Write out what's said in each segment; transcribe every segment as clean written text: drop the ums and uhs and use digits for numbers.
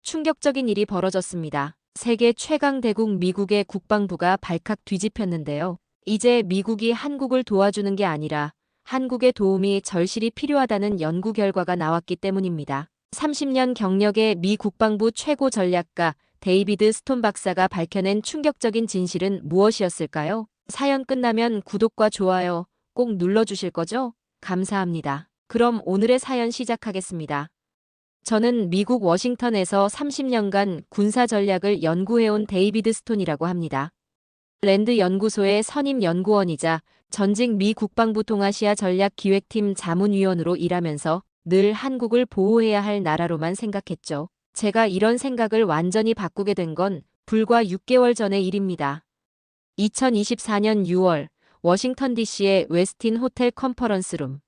충격적인 일이 벌어졌습니다. 세계 최강 대국 미국의 국방부가 발칵 뒤집혔는데요. 이제 미국이 한국을 도와주는 게 아니라 한국의 도움이 절실히 필요하다는 연구 결과가 나왔기 때문입니다. 30년 경력의 미 국방부 최고 전략가 데이비드 스톤 박사가 밝혀낸 충격적인 진실은 무엇이었을까요? 사연 끝나면 구독과 좋아요 꼭 눌러주실 거죠? 감사합니다. 그럼 오늘의 사연 시작하겠습니다. 저는 미국 워싱턴에서 30년간 군사 전략을 연구해온 데이비드 스톤이라고 합니다. 랜드 연구소의 선임 연구원이자 전직 미 국방부 동아시아 전략기획팀 자문위원으로 일하면서 늘 한국을 보호해야 할 나라로만 생각했죠. 제가 이런 생각을 완전히 바꾸게 된 건 불과 6개월 전의 일입니다. 2024년 6월 워싱턴 DC의 웨스틴 호텔 컨퍼런스룸.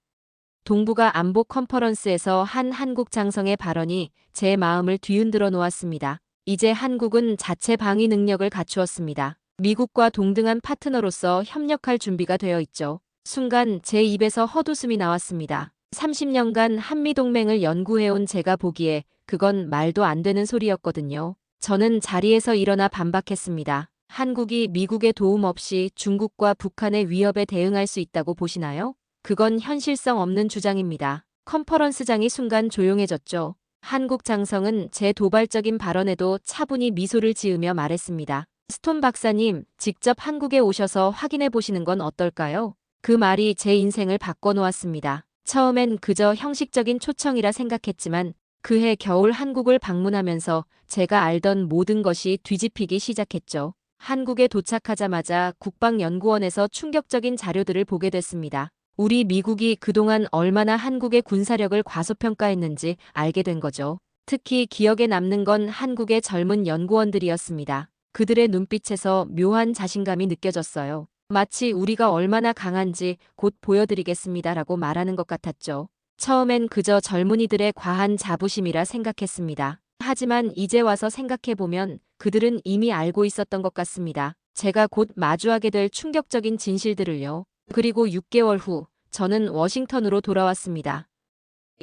동북아 안보 컨퍼런스에서 한 한국 장성의 발언이 제 마음을 뒤흔들어 놓았습니다. 이제 한국은 자체 방위 능력을 갖추었습니다. 미국과 동등한 파트너로서 협력할 준비가 되어 있죠. 순간 제 입에서 헛웃음이 나왔습니다. 30년간 한미동맹을 연구해온 제가 보기에 그건 말도 안 되는 소리였거든요. 저는 자리에서 일어나 반박했습니다. 한국이 미국의 도움 없이 중국과 북한의 위협에 대응할 수 있다고 보시나요? 그건 현실성 없는 주장입니다. 컨퍼런스장이 순간 조용해졌죠. 한국 장성은 제 도발적인 발언에도 차분히 미소를 지으며 말했습니다. 스톤 박사님, 직접 한국에 오셔서 확인해 보시는 건 어떨까요? 그 말이 제 인생을 바꿔놓았습니다. 처음엔 그저 형식적인 초청이라 생각했지만 그해 겨울 한국을 방문하면서 제가 알던 모든 것이 뒤집히기 시작했죠. 한국에 도착하자마자 국방연구원에서 충격적인 자료들을 보게 됐습니다. 우리 미국이 그동안 얼마나 한국의 군사력을 과소평가했는지 알게 된 거죠. 특히 기억에 남는 건 한국의 젊은 연구원들이었습니다. 그들의 눈빛에서 묘한 자신감이 느껴졌어요. 마치 우리가 얼마나 강한지 곧 보여드리겠습니다라고 말하는 것 같았죠. 처음엔 그저 젊은이들의 과한 자부심이라 생각했습니다. 하지만 이제 와서 생각해보면 그들은 이미 알고 있었던 것 같습니다. 제가 곧 마주하게 될 충격적인 진실들을요. 그리고 6개월 후 저는 워싱턴으로 돌아왔습니다.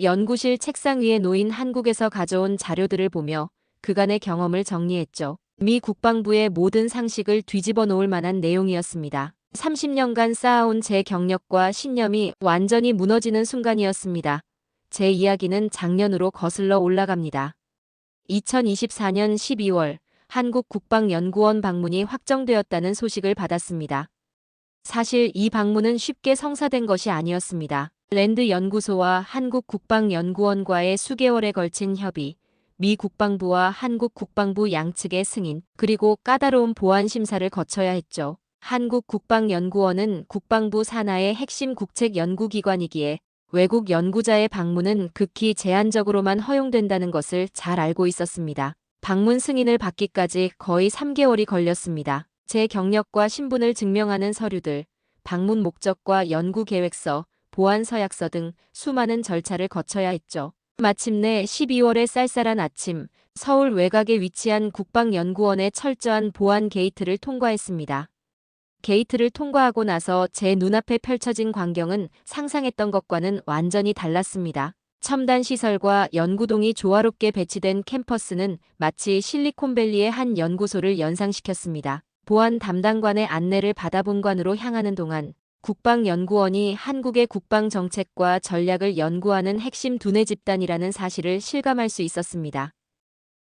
연구실 책상 위에 놓인 한국에서 가져온 자료들을 보며 그간의 경험을 정리했죠. 미 국방부의 모든 상식을 뒤집어 놓을 만한 내용이었습니다. 30년간 쌓아온 제 경력과 신념이 완전히 무너지는 순간이었습니다. 제 이야기는 작년으로 거슬러 올라갑니다. 2024년 12월 한국 국방연구원 방문이 확정되었다는 소식을 받았습니다. 사실 이 방문은 쉽게 성사된 것이 아니었습니다. 랜드 연구소와 한국 국방연구원과의 수개월에 걸친 협의, 미 국방부와 한국 국방부 양측의 승인, 그리고 까다로운 보안 심사를 거쳐야 했죠. 한국 국방연구원은 국방부 산하의 핵심 국책 연구기관이기에 외국 연구자의 방문은 극히 제한적으로만 허용된다는 것을 잘 알고 있었습니다. 방문 승인을 받기까지 거의 3개월이 걸렸습니다. 제 경력과 신분을 증명하는 서류들, 방문 목적과 연구 계획서, 보안 서약서 등 수많은 절차를 거쳐야 했죠. 마침내 12월의 쌀쌀한 아침, 서울 외곽에 위치한 국방연구원의 철저한 보안 게이트를 통과했습니다. 게이트를 통과하고 나서 제 눈앞에 펼쳐진 광경은 상상했던 것과는 완전히 달랐습니다. 첨단 시설과 연구동이 조화롭게 배치된 캠퍼스는 마치 실리콘밸리의 한 연구소를 연상시켰습니다. 보안 담당관의 안내를 받아 본관으로 향하는 동안 국방연구원이 한국의 국방정책과 전략을 연구하는 핵심 두뇌 집단이라는 사실을 실감할 수 있었습니다.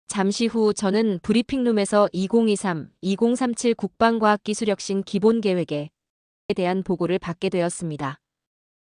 잠시 후 저는 브리핑룸에서 2023-2037 국방과학기술혁신 기본계획에 대한 보고를 받게 되었습니다.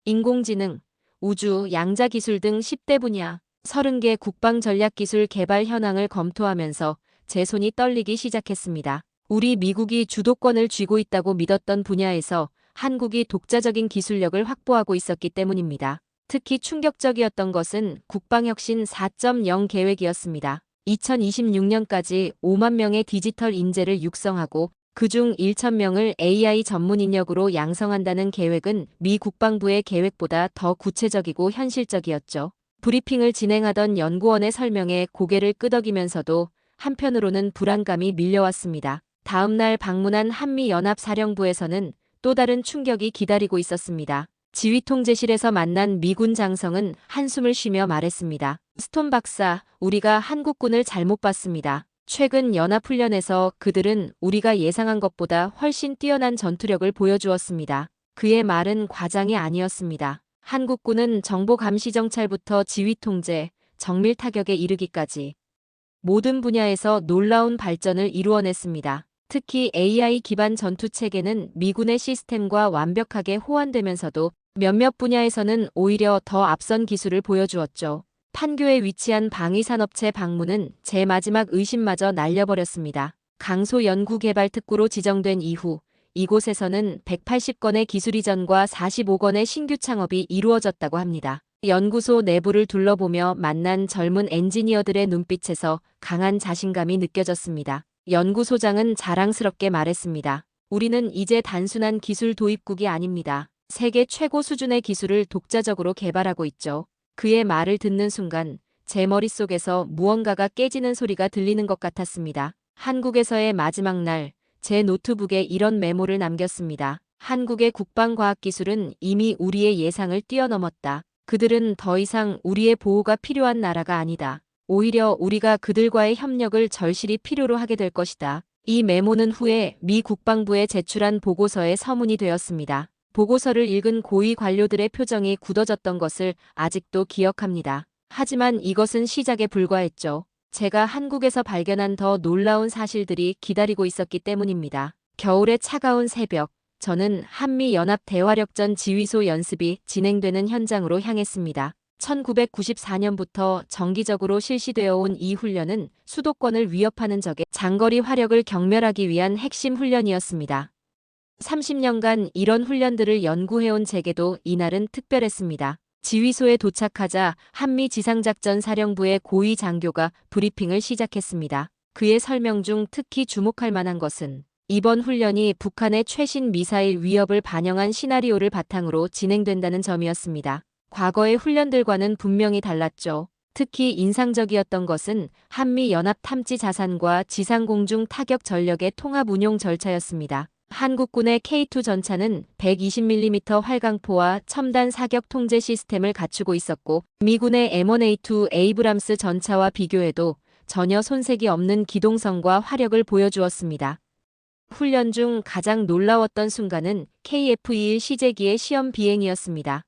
인공지능, 우주, 양자기술 등 10대 분야 30개 국방전략기술 개발 현황을 검토하면서 제 손이 떨리기 시작했습니다. 우리 미국이 주도권을 쥐고 있다고 믿었던 분야에서 한국이 독자적인 기술력을 확보하고 있었기 때문입니다. 특히 충격적이었던 것은 국방혁신 4.0 계획이었습니다. 2026년까지 5만 명의 디지털 인재를 육성하고 그중 1,000명을 AI 전문 인력으로 양성한다는 계획은 미 국방부의 계획보다 더 구체적이고 현실적이었죠. 브리핑을 진행하던 연구원의 설명에 고개를 끄덕이면서도 한편으로는 불안감이 밀려왔습니다. 다음 날 방문한 한미연합사령부에서는 또 다른 충격이 기다리고 있었습니다. 지휘통제실에서 만난 미군 장성은 한숨을 쉬며 말했습니다. 스톤 박사, 우리가 한국군을 잘못 봤습니다. 최근 연합훈련에서 그들은 우리가 예상한 것보다 훨씬 뛰어난 전투력을 보여주었습니다. 그의 말은 과장이 아니었습니다. 한국군은 정보감시정찰부터 지휘통제, 정밀타격에 이르기까지 모든 분야에서 놀라운 발전을 이루어냈습니다. 특히 AI 기반 전투체계는 미군의 시스템과 완벽하게 호환되면서도 몇몇 분야에서는 오히려 더 앞선 기술을 보여주었죠. 판교에 위치한 방위산업체 방문은 제 마지막 의심마저 날려버렸습니다. 강소 연구개발특구로 지정된 이후 이곳에서는 180건의 기술 이전과 45건의 신규 창업이 이루어졌다고 합니다. 연구소 내부를 둘러보며 만난 젊은 엔지니어들의 눈빛에서 강한 자신감이 느껴졌습니다. 연구소장은 자랑스럽게 말했습니다. 우리는 이제 단순한 기술 도입국이 아닙니다. 세계 최고 수준의 기술을 독자적으로 개발하고 있죠. 그의 말을 듣는 순간 제 머릿속에서 무언가가 깨지는 소리가 들리는 것 같았습니다. 한국에서의 마지막 날, 제 노트북에 이런 메모를 남겼습니다. 한국의 국방과학기술은 이미 우리의 예상을 뛰어넘었다. 그들은 더 이상 우리의 보호가 필요한 나라가 아니다. 오히려 우리가 그들과의 협력을 절실히 필요로 하게 될 것이다. 이 메모는 후에 미 국방부에 제출한 보고서의 서문이 되었습니다. 보고서를 읽은 고위 관료들의 표정이 굳어졌던 것을 아직도 기억합니다. 하지만 이것은 시작에 불과했죠. 제가 한국에서 발견한 더 놀라운 사실들이 기다리고 있었기 때문입니다. 겨울의 차가운 새벽, 저는 한미연합대화력전 지휘소 연습이 진행되는 현장으로 향했습니다. 1994년부터 정기적으로 실시되어 온 이 훈련은 수도권을 위협하는 적의 장거리 화력을 경멸하기 위한 핵심 훈련이었습니다. 30년간 이런 훈련들을 연구해온 제게도 이날은 특별했습니다. 지휘소에 도착하자 한미지상작전사령부의 고위 장교가 브리핑을 시작했습니다. 그의 설명 중 특히 주목할 만한 것은 이번 훈련이 북한의 최신 미사일 위협을 반영한 시나리오를 바탕으로 진행된다는 점이었습니다. 과거의 훈련들과는 분명히 달랐죠. 특히 인상적이었던 것은 한미연합 탐지 자산과 지상공중 타격 전력의 통합 운용 절차였습니다. 한국군의 K2 전차는 120mm 활강포와 첨단 사격 통제 시스템을 갖추고 있었고 미군의 M1A2 에이브람스 전차와 비교해도 전혀 손색이 없는 기동성과 화력을 보여주었습니다. 훈련 중 가장 놀라웠던 순간은 KF-21 시제기의 시험 비행이었습니다.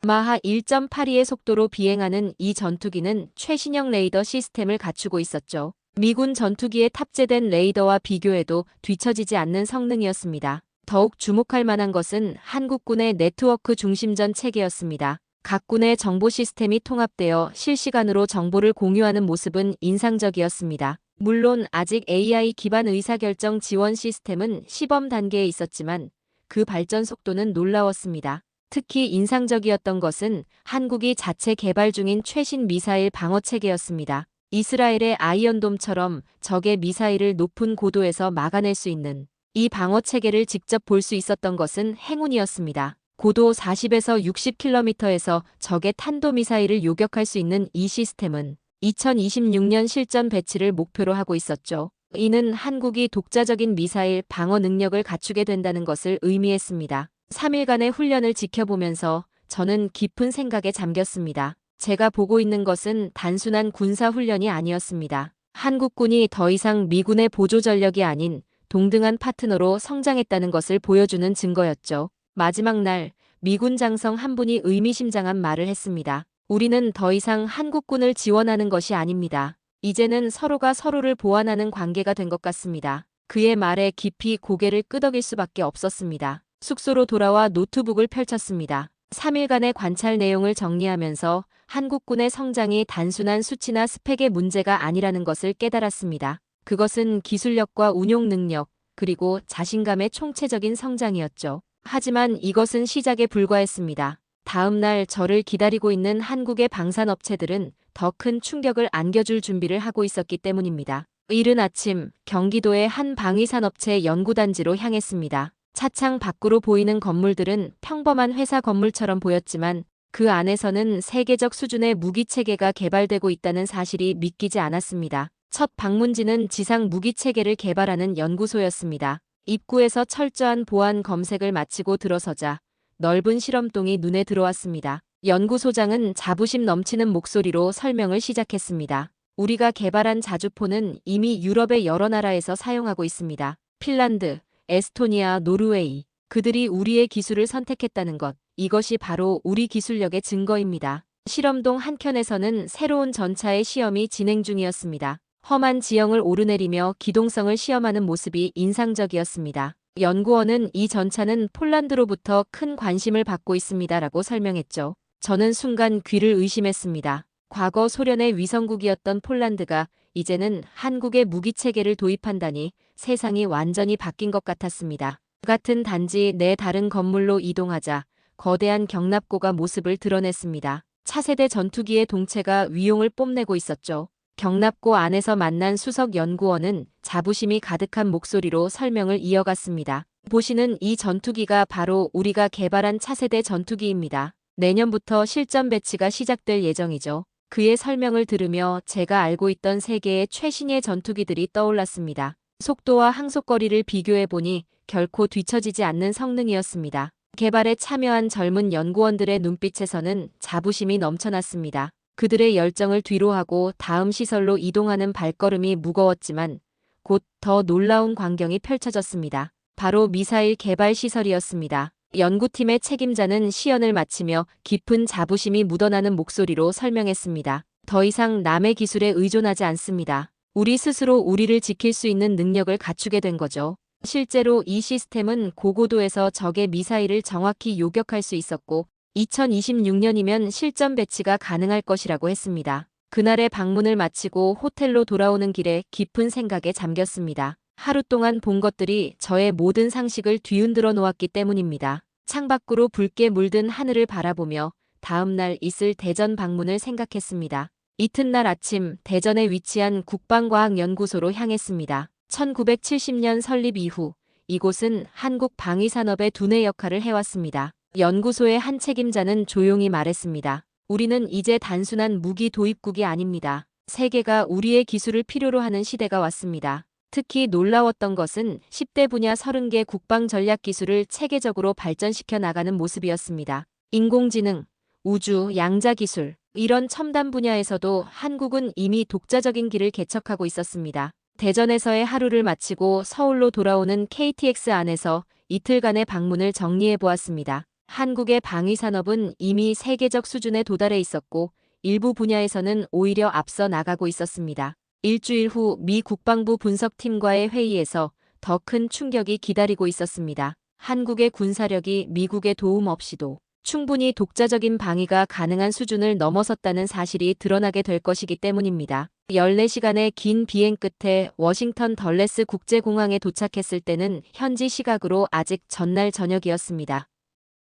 마하 1.82의 속도로 비행하는 이 전투기는 최신형 레이더 시스템을 갖추고 있었죠. 미군 전투기에 탑재된 레이더와 비교해도 뒤처지지 않는 성능이었습니다. 더욱 주목할 만한 것은 한국군의 네트워크 중심전 체계였습니다. 각 군의 정보 시스템이 통합되어 실시간으로 정보를 공유하는 모습은 인상적이었습니다. 물론 아직 AI 기반 의사결정 지원 시스템은 시범 단계에 있었지만 그 발전 속도는 놀라웠습니다. 특히 인상적이었던 것은 한국이 자체 개발 중인 최신 미사일 방어 체계였습니다. 이스라엘의 아이언돔처럼 적의 미사일을 높은 고도에서 막아낼 수 있는 이 방어 체계를 직접 볼 수 있었던 것은 행운이었습니다. 고도 40에서 60km에서 적의 탄도미사일을 요격할 수 있는 이 시스템은 2026년 실전 배치를 목표로 하고 있었죠. 이는 한국이 독자적인 미사일 방어 능력을 갖추게 된다는 것을 의미했습니다. 3일간의 훈련을 지켜보면서 저는 깊은 생각에 잠겼습니다. 제가 보고 있는 것은 단순한 군사훈련이 아니었습니다. 한국군이 더 이상 미군의 보조 전력이 아닌 동등한 파트너로 성장했다는 것을 보여주는 증거였죠. 마지막 날, 미군 장성 한 분이 의미심장한 말을 했습니다. 우리는 더 이상 한국군을 지원하는 것이 아닙니다. 이제는 서로가 서로를 보완하는 관계가 된 것 같습니다. 그의 말에 깊이 고개를 끄덕일 수밖에 없었습니다. 숙소로 돌아와 노트북을 펼쳤습니다. 3일간의 관찰 내용을 정리하면서 한국군의 성장이 단순한 수치나 스펙의 문제가 아니라는 것을 깨달았습니다. 그것은 기술력과 운용 능력, 그리고 자신감의 총체적인 성장이었죠. 하지만 이것은 시작에 불과했습니다. 다음 날 저를 기다리고 있는 한국의 방산업체들은 더 큰 충격을 안겨줄 준비를 하고 있었기 때문입니다. 이른 아침, 경기도의 한 방위산업체 연구단지로 향했습니다. 차창 밖으로 보이는 건물들은 평범한 회사 건물처럼 보였지만 그 안에서는 세계적 수준의 무기체계가 개발되고 있다는 사실이 믿기지 않았습니다. 첫 방문지는 지상 무기체계를 개발하는 연구소였습니다. 입구에서 철저한 보안 검색을 마치고 들어서자 넓은 실험동이 눈에 들어왔습니다. 연구소장은 자부심 넘치는 목소리로 설명을 시작했습니다. 우리가 개발한 자주포는 이미 유럽의 여러 나라에서 사용하고 있습니다. 핀란드, 에스토니아, 노르웨이. 그들이 우리의 기술을 선택했다는 것. 이것이 바로 우리 기술력의 증거입니다. 실험동 한켠에서는 새로운 전차의 시험이 진행 중이었습니다. 험한 지형을 오르내리며 기동성을 시험하는 모습이 인상적이었습니다. 연구원은 이 전차는 폴란드로부터 큰 관심을 받고 있습니다라고 설명했죠. 저는 순간 귀를 의심했습니다. 과거 소련의 위성국이었던 폴란드가 이제는 한국의 무기체계를 도입한다니 세상이 완전히 바뀐 것 같았습니다. 같은 단지 내 다른 건물로 이동하자 거대한 경납고가 모습을 드러냈습니다. 차세대 전투기의 동체가 위용을 뽐내고 있었죠. 경납고 안에서 만난 수석 연구원은 자부심이 가득한 목소리로 설명을 이어갔습니다. 보시는 이 전투기가 바로 우리가 개발한 차세대 전투기입니다. 내년부터 실전 배치가 시작될 예정이죠. 그의 설명을 들으며 제가 알고 있던 세계의 최신의 전투기들이 떠올랐습니다. 속도와 항속거리를 비교해보니 결코 뒤처지지 않는 성능이었습니다. 개발에 참여한 젊은 연구원들의 눈빛에서는 자부심이 넘쳐났습니다. 그들의 열정을 뒤로하고 다음 시설로 이동하는 발걸음이 무거웠지만 곧 더 놀라운 광경이 펼쳐졌습니다. 바로 미사일 개발 시설이었습니다. 연구팀의 책임자는 시연을 마치며 깊은 자부심이 묻어나는 목소리로 설명했습니다. 더 이상 남의 기술에 의존하지 않습니다. 우리 스스로 우리를 지킬 수 있는 능력을 갖추게 된 거죠. 실제로 이 시스템은 고고도에서 적의 미사일을 정확히 요격할 수 있었고 2026년이면 실전 배치가 가능할 것이라고 했습니다. 그날의 방문을 마치고 호텔로 돌아오는 길에 깊은 생각에 잠겼습니다. 하루 동안 본 것들이 저의 모든 상식을 뒤흔들어 놓았기 때문입니다. 창밖으로 붉게 물든 하늘을 바라보며 다음 날 있을 대전 방문을 생각했습니다. 이튿날 아침 대전에 위치한 국방과학연구소로 향했습니다. 1970년 설립 이후 이곳은 한국 방위산업의 두뇌 역할을 해왔습니다. 연구소의 한 책임자는 조용히 말했습니다. 우리는 이제 단순한 무기 도입국이 아닙니다. 세계가 우리의 기술을 필요로 하는 시대가 왔습니다. 특히 놀라웠던 것은 10대 분야 30개 국방 전략 기술을 체계적으로 발전시켜 나가는 모습이었습니다. 인공지능, 우주, 양자 기술, 이런 첨단 분야에서도 한국은 이미 독자적인 길을 개척하고 있었습니다. 대전에서의 하루를 마치고 서울로 돌아오는 KTX 안에서 이틀간의 방문을 정리해 보았습니다. 한국의 방위산업은 이미 세계적 수준에 도달해 있었고 일부 분야에서는 오히려 앞서 나가고 있었습니다. 일주일 후 미 국방부 분석팀과의 회의에서 더 큰 충격이 기다리고 있었습니다. 한국의 군사력이 미국의 도움 없이도 충분히 독자적인 방위가 가능한 수준을 넘어섰다는 사실이 드러나게 될 것이기 때문입니다. 14시간의 긴 비행 끝에 워싱턴 덜레스 국제공항에 도착했을 때는 현지 시각으로 아직 전날 저녁이었습니다.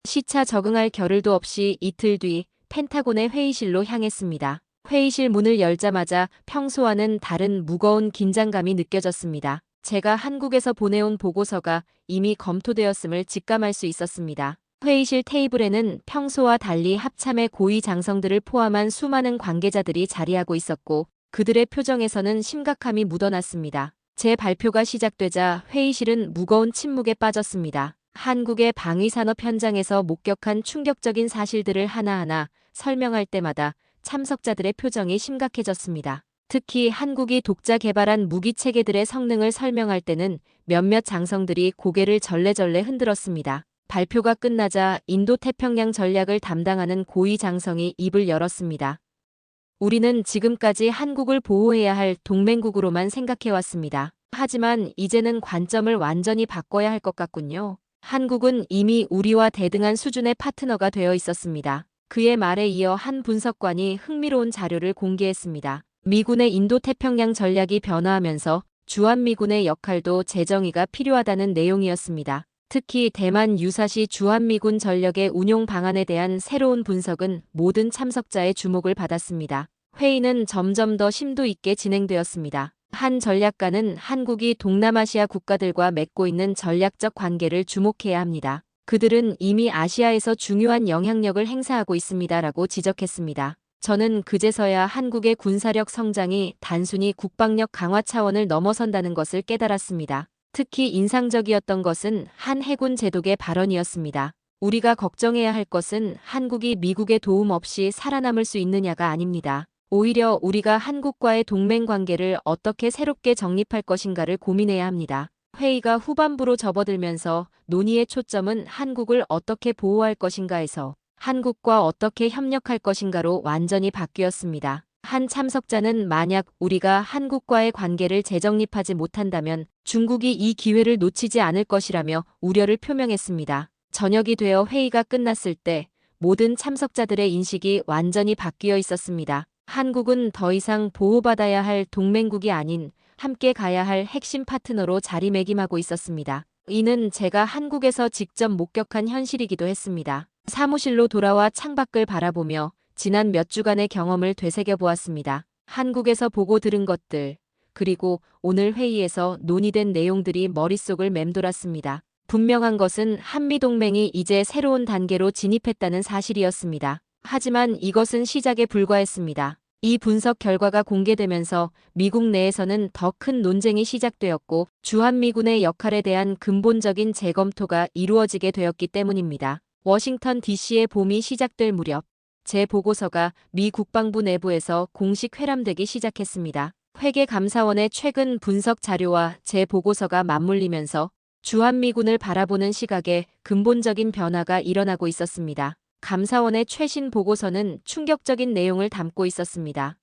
시차 적응할 겨를도 없이 이틀 뒤 펜타곤의 회의실로 향했습니다. 회의실 문을 열자마자 평소와는 다른 무거운 긴장감이 느껴졌습니다. 제가 한국에서 보내온 보고서가 이미 검토되었음을 직감할 수 있었습니다. 회의실 테이블에는 평소와 달리 합참의 고위 장성들을 포함한 수많은 관계자들이 자리하고 있었고 그들의 표정에서는 심각함이 묻어났습니다. 제 발표가 시작되자 회의실은 무거운 침묵에 빠졌습니다. 한국의 방위산업 현장에서 목격한 충격적인 사실들을 하나하나 설명할 때마다 참석자들의 표정이 심각해졌습니다. 특히 한국이 독자 개발한 무기체계들의 성능을 설명할 때는 몇몇 장성들이 고개를 절레절레 흔들었습니다. 발표가 끝나자 인도태평양 전략을 담당하는 고위 장성이 입을 열었습니다. 우리는 지금까지 한국을 보호해야 할 동맹국으로만 생각해왔습니다. 하지만 이제는 관점을 완전히 바꿔야 할 것 같군요. 한국은 이미 우리와 대등한 수준의 파트너가 되어 있었습니다. 그의 말에 이어 한 분석관이 흥미로운 자료를 공개했습니다. 미군의 인도태평양 전략이 변화하면서 주한미군의 역할도 재정의가 필요하다는 내용이었습니다. 특히 대만 유사시 주한미군 전력의 운용 방안에 대한 새로운 분석은 모든 참석자의 주목을 받았습니다. 회의는 점점 더 심도 있게 진행되었습니다. 한 전략가는 한국이 동남아시아 국가들과 맺고 있는 전략적 관계를 주목해야 합니다. 그들은 이미 아시아에서 중요한 영향력을 행사하고 있습니다라고 지적했습니다. 저는 그제서야 한국의 군사력 성장이 단순히 국방력 강화 차원을 넘어선다는 것을 깨달았습니다. 특히 인상적이었던 것은 한 해군 제독의 발언이었습니다. 우리가 걱정해야 할 것은 한국이 미국의 도움 없이 살아남을 수 있느냐가 아닙니다. 오히려 우리가 한국과의 동맹 관계를 어떻게 새롭게 정립할 것인가를 고민해야 합니다. 회의가 후반부로 접어들면서 논의의 초점은 한국을 어떻게 보호할 것인가에서 한국과 어떻게 협력할 것인가로 완전히 바뀌었습니다. 한 참석자는 만약 우리가 한국과의 관계를 재정립하지 못한다면 중국이 이 기회를 놓치지 않을 것이라며 우려를 표명했습니다. 저녁이 되어 회의가 끝났을 때 모든 참석자들의 인식이 완전히 바뀌어 있었습니다. 한국은 더 이상 보호받아야 할 동맹국이 아닌 함께 가야 할 핵심 파트너로 자리매김하고 있었습니다. 이는 제가 한국에서 직접 목격한 현실이기도 했습니다. 사무실로 돌아와 창밖을 바라보며 지난 몇 주간의 경험을 되새겨 보았습니다. 한국에서 보고 들은 것들, 그리고 오늘 회의에서 논의된 내용들이 머릿속을 맴돌았습니다. 분명한 것은 한미동맹이 이제 새로운 단계로 진입했다는 사실이었습니다. 하지만 이것은 시작에 불과했습니다. 이 분석 결과가 공개되면서 미국 내에서는 더 큰 논쟁이 시작되었고 주한미군의 역할에 대한 근본적인 재검토가 이루어지게 되었기 때문입니다. 워싱턴 DC의 봄이 시작될 무렵 제 보고서가 미 국방부 내부에서 공식 회람되기 시작했습니다. 회계감사원의 최근 분석 자료와 제 보고서가 맞물리면서 주한미군을 바라보는 시각에 근본적인 변화가 일어나고 있었습니다. 감사원의 최신 보고서는 충격적인 내용을 담고 있었습니다.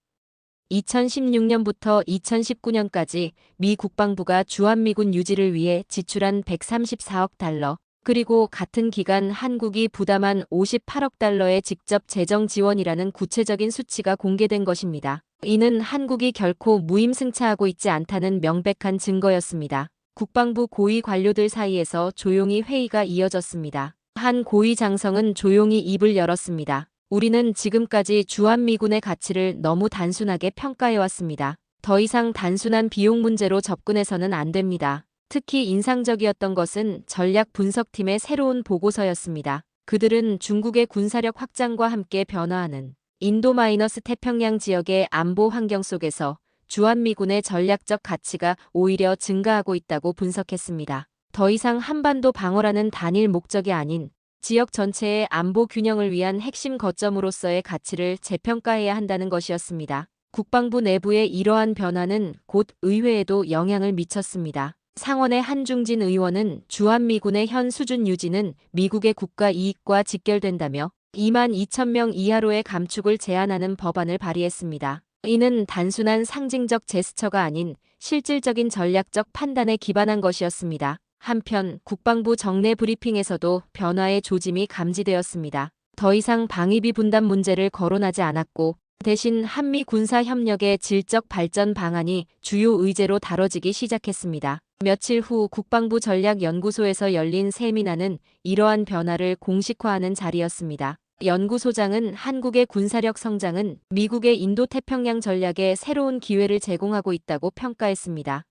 2016년부터 2019년까지 미 국방부가 주한미군 유지를 위해 지출한 134억 달러, 그리고 같은 기간 한국이 부담한 58억 달러의 직접 재정 지원이라는 구체적인 수치가 공개된 것입니다. 이는 한국이 결코 무임승차하고 있지 않다는 명백한 증거였습니다. 국방부 고위 관료들 사이에서 조용히 회의가 이어졌습니다. 한 고위 장성은 조용히 입을 열었습니다. 우리는 지금까지 주한미군의 가치를 너무 단순하게 평가해왔습니다. 더 이상 단순한 비용 문제로 접근해서는 안 됩니다. 특히 인상적이었던 것은 전략 분석팀의 새로운 보고서였습니다. 그들은 중국의 군사력 확장과 함께 변화하는 인도-태평양 지역의 안보 환경 속에서 주한미군의 전략적 가치가 오히려 증가하고 있다고 분석했습니다. 더 이상 한반도 방어라는 단일 목적이 아닌 지역 전체의 안보 균형을 위한 핵심 거점으로서의 가치를 재평가해야 한다는 것이었습니다. 국방부 내부의 이러한 변화는 곧 의회에도 영향을 미쳤습니다. 상원의 한중진 의원은 주한미군의 현 수준 유지는 미국의 국가 이익과 직결된다며 22,000명 이하로의 감축을 제한하는 법안을 발의했습니다. 이는 단순한 상징적 제스처가 아닌 실질적인 전략적 판단에 기반한 것이었습니다. 한편 국방부 정례 브리핑에서도 변화의 조짐이 감지되었습니다. 더 이상 방위비 분담 문제를 거론하지 않았고 대신 한미 군사 협력의 질적 발전 방안이 주요 의제로 다뤄지기 시작했습니다. 며칠 후 국방부 전략연구소에서 열린 세미나는 이러한 변화를 공식화하는 자리였습니다. 연구소장은 한국의 군사력 성장은 미국의 인도태평양 전략에 새로운 기회를 제공하고 있다고 평가했습니다.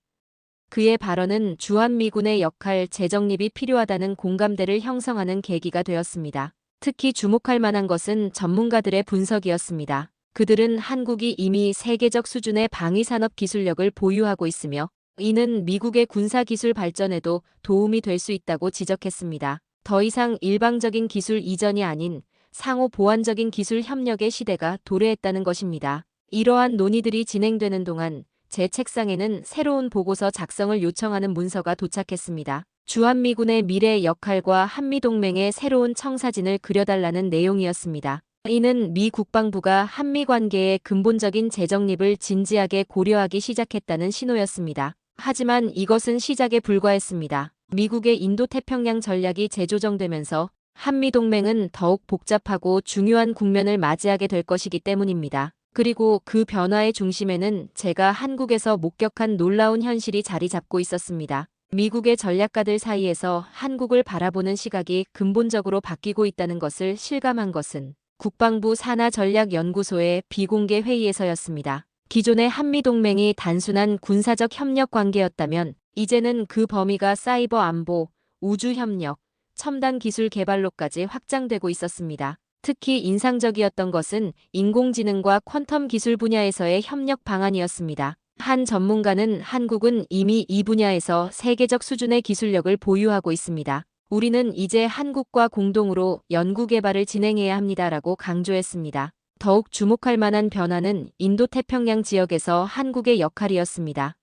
그의 발언은 주한미군의 역할 재정립이 필요하다는 공감대를 형성하는 계기가 되었습니다. 특히 주목할 만한 것은 전문가들의 분석이었습니다. 그들은 한국이 이미 세계적 수준의 방위산업 기술력을 보유하고 있으며 이는 미국의 군사기술 발전에도 도움이 될 수 있다고 지적했습니다. 더 이상 일방적인 기술 이전이 아닌 상호 보완적인 기술 협력의 시대가 도래했다는 것입니다. 이러한 논의들이 진행되는 동안 제 책상에는 새로운 보고서 작성을 요청하는 문서가 도착했습니다. 주한미군의 미래 역할과 한미동맹의 새로운 청사진을 그려달라는 내용이었습니다. 이는 미 국방부가 한미 관계의 근본적인 재정립을 진지하게 고려하기 시작했다는 신호였습니다. 하지만 이것은 시작에 불과했습니다. 미국의 인도태평양 전략이 재조정되면서 한미동맹은 더욱 복잡하고 중요한 국면을 맞이하게 될 것이기 때문입니다. 그리고 그 변화의 중심에는 제가 한국에서 목격한 놀라운 현실이 자리 잡고 있었습니다. 미국의 전략가들 사이에서 한국을 바라보는 시각이 근본적으로 바뀌고 있다는 것을 실감한 것은 국방부 산하전략연구소의 비공개 회의에서였습니다. 기존의 한미동맹이 단순한 군사적 협력 관계였다면 이제는 그 범위가 사이버 안보, 우주협력, 첨단 기술 개발로까지 확장되고 있었습니다. 특히 인상적이었던 것은 인공지능과 퀀텀 기술 분야에서의 협력 방안이었습니다. 한 전문가는 한국은 이미 이 분야에서 세계적 수준의 기술력을 보유하고 있습니다. 우리는 이제 한국과 공동으로 연구개발을 진행해야 합니다라고 강조했습니다. 더욱 주목할 만한 변화는 인도태평양 지역에서 한국의 역할이었습니다.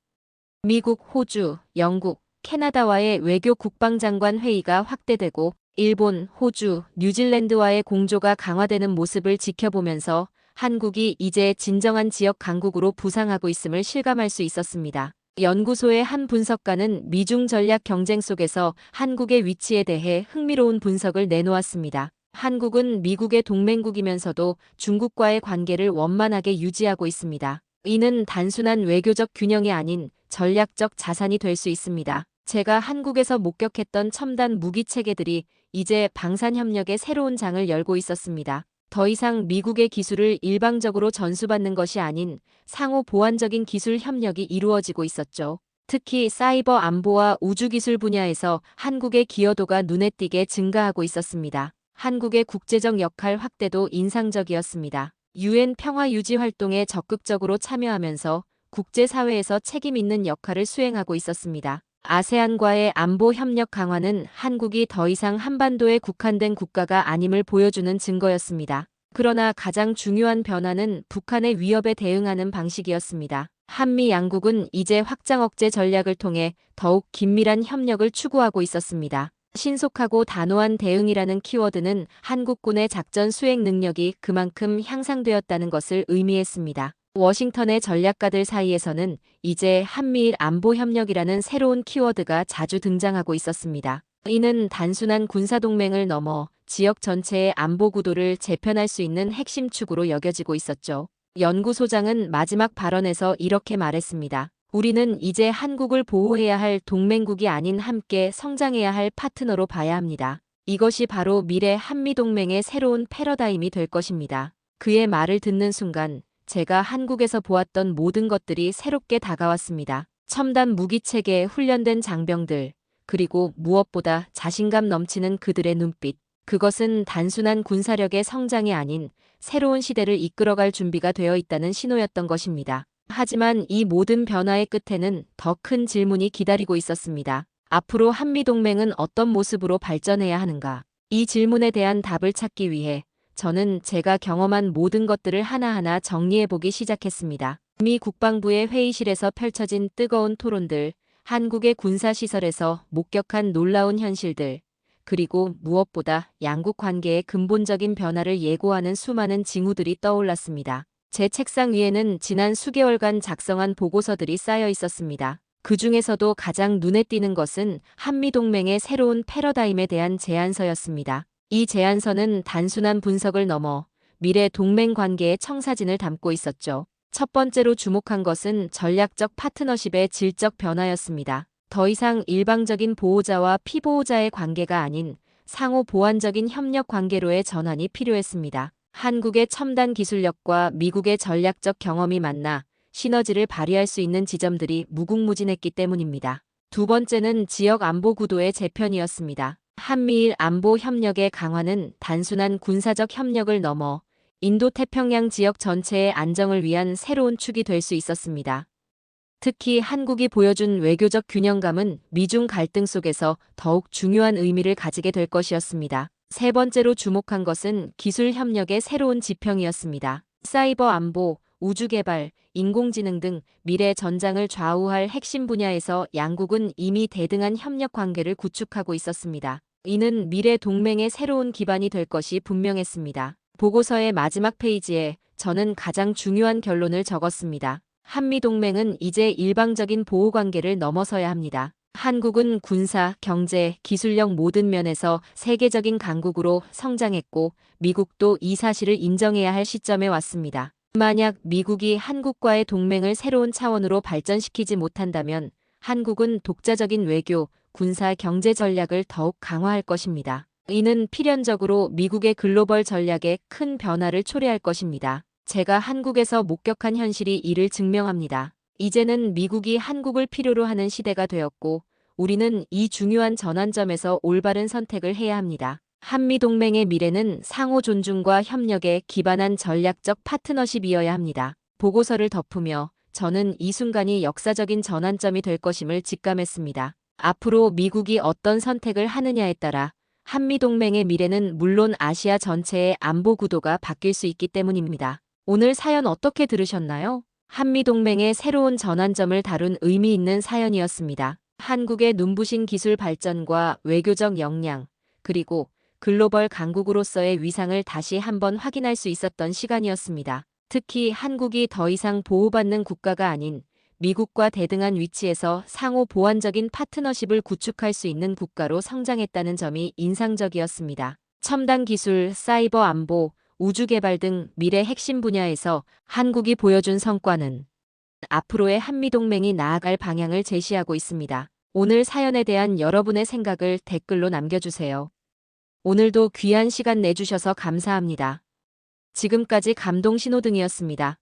미국, 호주, 영국, 캐나다와의 외교 국방장관 회의가 확대되고 일본, 호주, 뉴질랜드와의 공조가 강화되는 모습을 지켜보면서 한국이 이제 진정한 지역 강국으로 부상하고 있음을 실감할 수 있었습니다. 연구소의 한 분석가는 미중 전략 경쟁 속에서 한국의 위치에 대해 흥미로운 분석을 내놓았습니다. 한국은 미국의 동맹국이면서도 중국과의 관계를 원만하게 유지하고 있습니다. 이는 단순한 외교적 균형이 아닌 전략적 자산이 될 수 있습니다. 제가 한국에서 목격했던 첨단 무기 체계들이 이제 방산협력의 새로운 장을 열고 있었습니다. 더 이상 미국의 기술을 일방적으로 전수받는 것이 아닌 상호 보완적인 기술 협력이 이루어지고 있었죠. 특히 사이버 안보와 우주기술 분야에서 한국의 기여도가 눈에 띄게 증가하고 있었습니다. 한국의 국제적 역할 확대도 인상적이었습니다. 유엔 평화 유지 활동에 적극적으로 참여하면서 국제사회에서 책임 있는 역할을 수행하고 있었습니다. 아세안과의 안보 협력 강화는 한국이 더 이상 한반도에 국한된 국가가 아님을 보여주는 증거였습니다. 그러나 가장 중요한 변화는 북한의 위협에 대응하는 방식이었습니다. 한미 양국은 이제 확장 억제 전략을 통해 더욱 긴밀한 협력을 추구하고 있었습니다. 신속하고 단호한 대응이라는 키워드는 한국군의 작전 수행 능력이 그만큼 향상되었다는 것을 의미했습니다. 워싱턴의 전략가들 사이에서는 이제 한미일 안보 협력이라는 새로운 키워드가 자주 등장하고 있었습니다. 이는 단순한 군사동맹을 넘어 지역 전체의 안보 구도를 재편할 수 있는 핵심 축으로 여겨지고 있었죠. 연구소장은 마지막 발언에서 이렇게 말했습니다. 우리는 이제 한국을 보호해야 할 동맹국이 아닌 함께 성장해야 할 파트너로 봐야 합니다. 이것이 바로 미래 한미동맹의 새로운 패러다임이 될 것입니다. 그의 말을 듣는 순간 제가 한국에서 보았던 모든 것들이 새롭게 다가왔습니다. 첨단 무기체계에 훈련된 장병들, 그리고 무엇보다 자신감 넘치는 그들의 눈빛. 그것은 단순한 군사력의 성장이 아닌 새로운 시대를 이끌어갈 준비가 되어 있다는 신호였던 것입니다. 하지만 이 모든 변화의 끝에는 더 큰 질문이 기다리고 있었습니다. 앞으로 한미동맹은 어떤 모습으로 발전해야 하는가? 이 질문에 대한 답을 찾기 위해 저는 제가 경험한 모든 것들을 하나하나 정리해보기 시작했습니다. 미 국방부의 회의실에서 펼쳐진 뜨거운 토론들, 한국의 군사시설에서 목격한 놀라운 현실들, 그리고 무엇보다 양국 관계의 근본적인 변화를 예고하는 수많은 징후들이 떠올랐습니다. 제 책상 위에는 지난 수개월간 작성한 보고서들이 쌓여 있었습니다. 그 중에서도 가장 눈에 띄는 것은 한미동맹의 새로운 패러다임에 대한 제안서였습니다. 이 제안서는 단순한 분석을 넘어 미래 동맹 관계의 청사진을 담고 있었죠. 첫 번째로 주목한 것은 전략적 파트너십의 질적 변화였습니다. 더 이상 일방적인 보호자와 피보호자의 관계가 아닌 상호 보완적인 협력 관계로의 전환이 필요했습니다. 한국의 첨단 기술력과 미국의 전략적 경험이 만나 시너지를 발휘할 수 있는 지점들이 무궁무진했기 때문입니다. 두 번째는 지역 안보 구도의 재편이었습니다. 한미일 안보 협력의 강화는 단순한 군사적 협력을 넘어 인도태평양 지역 전체의 안정을 위한 새로운 축이 될 수 있었습니다. 특히 한국이 보여준 외교적 균형감은 미중 갈등 속에서 더욱 중요한 의미를 가지게 될 것이었습니다. 세 번째로 주목한 것은 기술 협력의 새로운 지평이었습니다. 사이버 안보, 우주개발, 인공지능 등 미래 전장을 좌우할 핵심 분야에서 양국은 이미 대등한 협력 관계를 구축하고 있었습니다. 이는 미래 동맹의 새로운 기반이 될 것이 분명했습니다. 보고서의 마지막 페이지에 저는 가장 중요한 결론을 적었습니다. 한미동맹은 이제 일방적인 보호관계를 넘어서야 합니다. 한국은 군사, 경제, 기술력 모든 면에서 세계적인 강국으로 성장했고 미국도 이 사실을 인정해야 할 시점에 왔습니다. 만약 미국이 한국과의 동맹을 새로운 차원으로 발전시키지 못한다면 한국은 독자적인 외교, 군사, 경제 전략을 더욱 강화할 것입니다. 이는 필연적으로 미국의 글로벌 전략에 큰 변화를 초래할 것입니다. 제가 한국에서 목격한 현실이 이를 증명합니다. 이제는 미국이 한국을 필요로 하는 시대가 되었고 우리는 이 중요한 전환점에서 올바른 선택을 해야 합니다. 한미동맹의 미래는 상호 존중과 협력에 기반한 전략적 파트너십이어야 합니다. 보고서를 덮으며 저는 이 순간이 역사적인 전환점이 될 것임을 직감했습니다. 앞으로 미국이 어떤 선택을 하느냐에 따라 한미동맹의 미래는 물론 아시아 전체의 안보 구도가 바뀔 수 있기 때문입니다. 오늘 사연 어떻게 들으셨나요? 한미동맹의 새로운 전환점을 다룬 의미 있는 사연이었습니다. 한국의 눈부신 기술 발전과 외교적 역량, 그리고 글로벌 강국으로서의 위상을 다시 한번 확인할 수 있었던 시간이었습니다. 특히 한국이 더 이상 보호받는 국가가 아닌 미국과 대등한 위치에서 상호 보완적인 파트너십을 구축할 수 있는 국가로 성장했다는 점이 인상적이었습니다. 첨단 기술, 사이버 안보, 우주 개발 등 미래 핵심 분야에서 한국이 보여준 성과는 앞으로의 한미동맹이 나아갈 방향을 제시하고 있습니다. 오늘 사연에 대한 여러분의 생각을 댓글로 남겨주세요. 오늘도 귀한 시간 내주셔서 감사합니다. 지금까지 감동 신호등이었습니다.